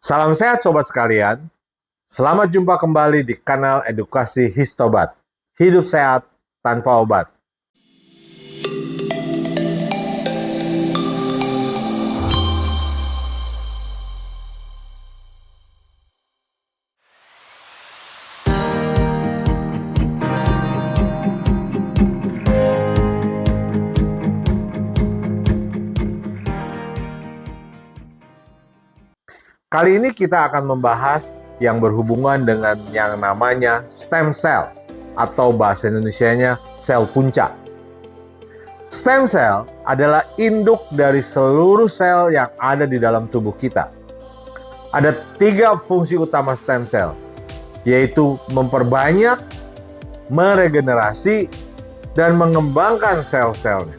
Salam sehat sobat sekalian. Selamat jumpa kembali di kanal Edukasi Histobat. Hidup sehat tanpa obat. Kali ini kita akan membahas yang berhubungan dengan yang namanya stem cell atau bahasa Indonesianya sel punca. Stem cell adalah induk dari seluruh sel yang ada di dalam tubuh kita. Ada 3 fungsi utama stem cell, yaitu memperbanyak, meregenerasi, dan mengembangkan sel-selnya.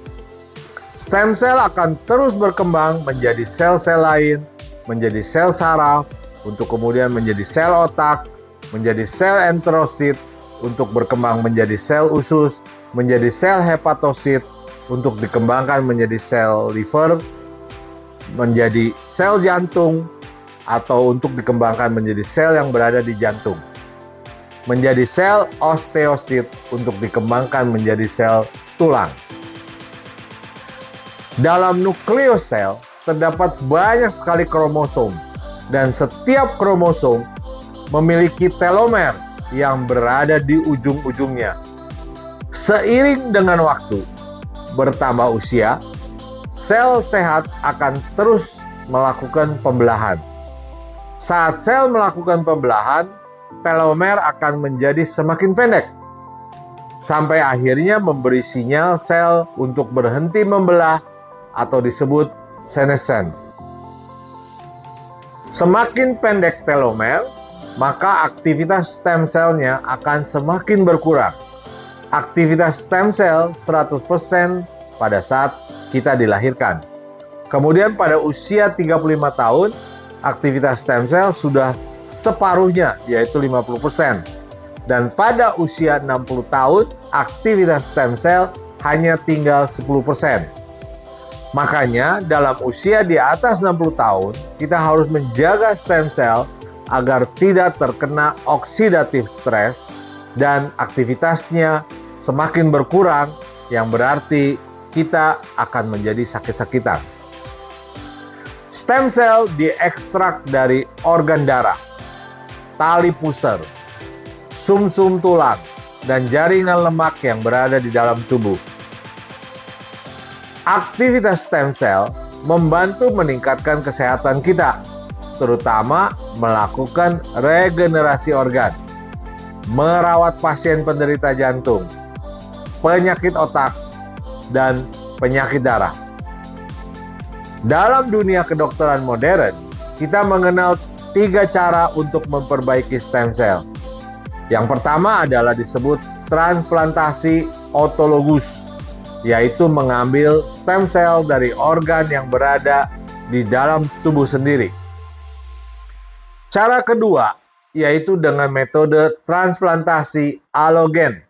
Stem cell akan terus berkembang menjadi sel-sel lain, menjadi sel saraf, untuk kemudian menjadi sel otak, menjadi sel enterosit, untuk berkembang menjadi sel usus, menjadi sel hepatosit, untuk dikembangkan menjadi sel liver, menjadi sel jantung, atau untuk dikembangkan menjadi sel yang berada di jantung. Menjadi sel osteosit, untuk dikembangkan menjadi sel tulang. Dalam nukleosel terdapat banyak sekali kromosom, dan setiap kromosom memiliki telomer yang berada di ujung-ujungnya. Seiring dengan waktu bertambah usia, sel sehat akan terus melakukan pembelahan. Saat sel melakukan pembelahan, telomer akan menjadi semakin pendek, sampai akhirnya memberi sinyal sel untuk berhenti membelah atau disebut senescent. Semakin pendek telomer, maka aktivitas stem cell-nya akan semakin berkurang. Aktivitas stem cell 100% pada saat kita dilahirkan. Kemudian pada usia 35 tahun, aktivitas stem cell sudah separuhnya, yaitu 50%. Dan pada usia 60 tahun, aktivitas stem cell hanya tinggal 10%. Makanya dalam usia di atas 60 tahun, kita harus menjaga stem cell agar tidak terkena oksidatif stres dan aktivitasnya semakin berkurang, yang berarti kita akan menjadi sakit-sakitan. Stem cell diekstrak dari organ darah, tali pusar, sumsum tulang, dan jaringan lemak yang berada di dalam tubuh. Aktivitas stem cell membantu meningkatkan kesehatan kita, terutama melakukan regenerasi organ, merawat pasien penderita jantung, penyakit otak, dan penyakit darah. Dalam dunia kedokteran modern, kita mengenal 3 cara untuk memperbaiki stem cell. Yang pertama adalah disebut transplantasi autologus, yaitu mengambil stem cell dari organ yang berada di dalam tubuh sendiri. Cara kedua yaitu dengan metode transplantasi alogen,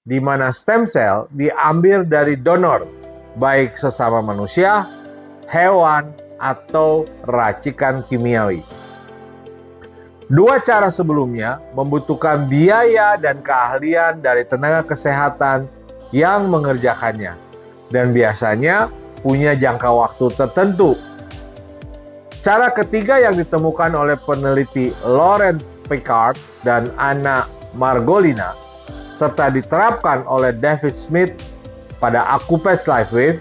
di mana stem cell diambil dari donor, baik sesama manusia, hewan, atau racikan kimiawi. 2 cara sebelumnya membutuhkan biaya dan keahlian dari tenaga kesehatan yang mengerjakannya, dan biasanya punya jangka waktu tertentu. Cara ketiga yang ditemukan oleh peneliti Laurent Picard dan Anna Margolina, serta diterapkan oleh David Smith pada Acupes LifeWave,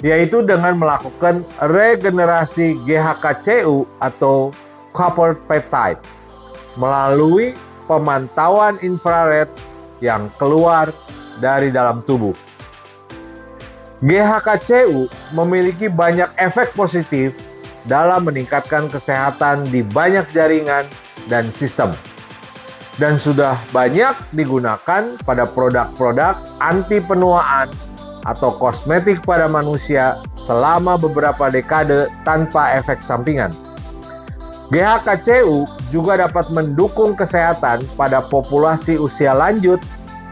yaitu dengan melakukan regenerasi GHK-Cu atau copper peptide melalui pemantauan infrared yang keluar dari dalam tubuh. GHK-Cu memiliki banyak efek positif dalam meningkatkan kesehatan di banyak jaringan dan sistem, dan sudah banyak digunakan pada produk-produk anti penuaan atau kosmetik pada manusia selama beberapa dekade tanpa efek sampingan. GHK-Cu juga dapat mendukung kesehatan pada populasi usia lanjut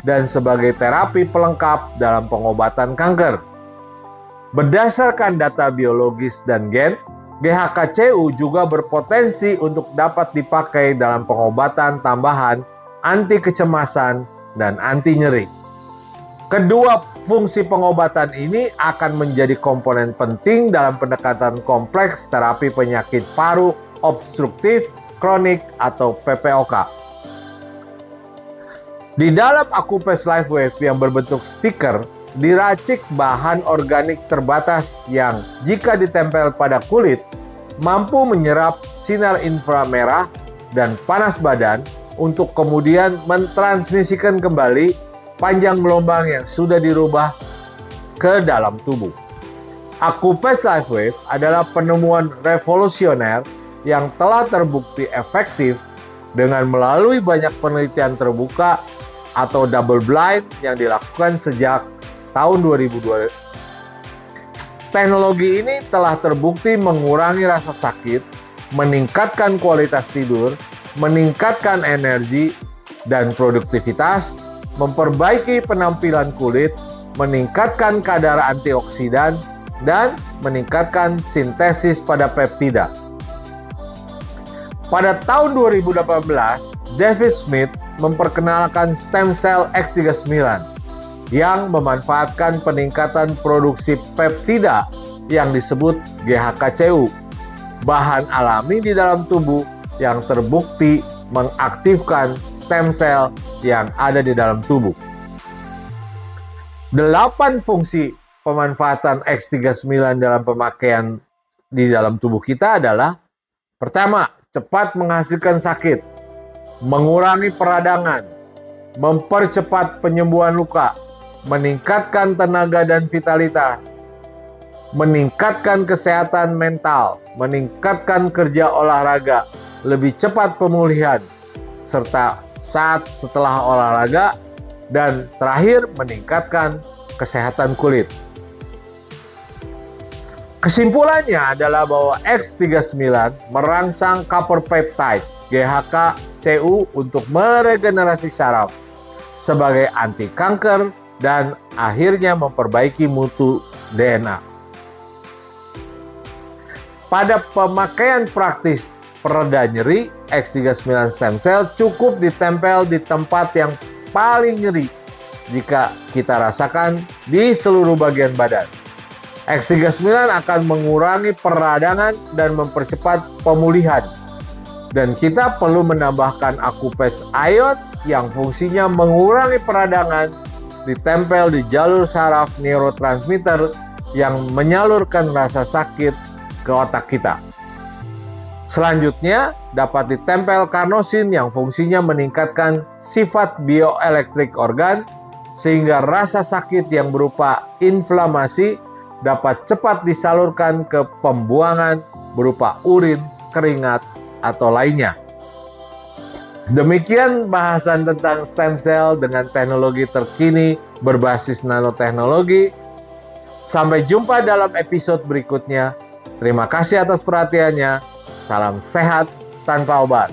dan sebagai terapi pelengkap dalam pengobatan kanker. Berdasarkan data biologis dan gen, GHKCU juga berpotensi untuk dapat dipakai dalam pengobatan tambahan, anti kecemasan, dan anti nyeri. Kedua fungsi pengobatan ini akan menjadi komponen penting dalam pendekatan kompleks terapi penyakit paru obstruktif kronik atau PPOK. Di dalam AcuPace LifeWave yang berbentuk stiker, diracik bahan organik terbatas yang jika ditempel pada kulit mampu menyerap sinar inframerah dan panas badan untuk kemudian mentransmisikan kembali panjang gelombang yang sudah dirubah ke dalam tubuh. AcuPace LifeWave adalah penemuan revolusioner yang telah terbukti efektif dengan melalui banyak penelitian terbuka atau double blind yang dilakukan sejak tahun 2002. Teknologi ini telah terbukti mengurangi rasa sakit, meningkatkan kualitas tidur, meningkatkan energi dan produktivitas, memperbaiki penampilan kulit, meningkatkan kadar antioksidan, dan meningkatkan sintesis pada peptida. Pada tahun 2018, David Smith memperkenalkan stem cell X39 yang memanfaatkan peningkatan produksi peptida yang disebut GHKCU, bahan alami di dalam tubuh yang terbukti mengaktifkan stem cell yang ada di dalam tubuh. 8 fungsi pemanfaatan X39 dalam pemakaian di dalam tubuh kita adalah: pertama, cepat menghasilkan sakit, mengurangi peradangan, mempercepat penyembuhan luka, meningkatkan tenaga dan vitalitas, meningkatkan kesehatan mental, meningkatkan kerja olahraga, lebih cepat pemulihan, serta saat setelah olahraga, dan terakhir meningkatkan kesehatan kulit. Kesimpulannya adalah bahwa X39 merangsang copper peptide GHKCU untuk meregenerasi saraf sebagai anti kanker dan akhirnya memperbaiki mutu DNA. Pada pemakaian praktis pereda nyeri, X39 stem cell cukup ditempel di tempat yang paling nyeri jika kita rasakan di seluruh bagian badan. X39 akan mengurangi peradangan dan mempercepat pemulihan. Dan kita perlu menambahkan AcuPace Ion yang fungsinya mengurangi peradangan, ditempel di jalur saraf neurotransmitter yang menyalurkan rasa sakit ke otak kita. Selanjutnya, dapat ditempel carnosin yang fungsinya meningkatkan sifat bioelektrik organ sehingga rasa sakit yang berupa inflamasi dapat cepat disalurkan ke pembuangan berupa urin, keringat, atau lainnya. Demikian bahasan tentang stem cell dengan teknologi terkini berbasis nanoteknologi. Sampai jumpa dalam episode berikutnya. Terima kasih atas perhatiannya. Salam sehat tanpa obat.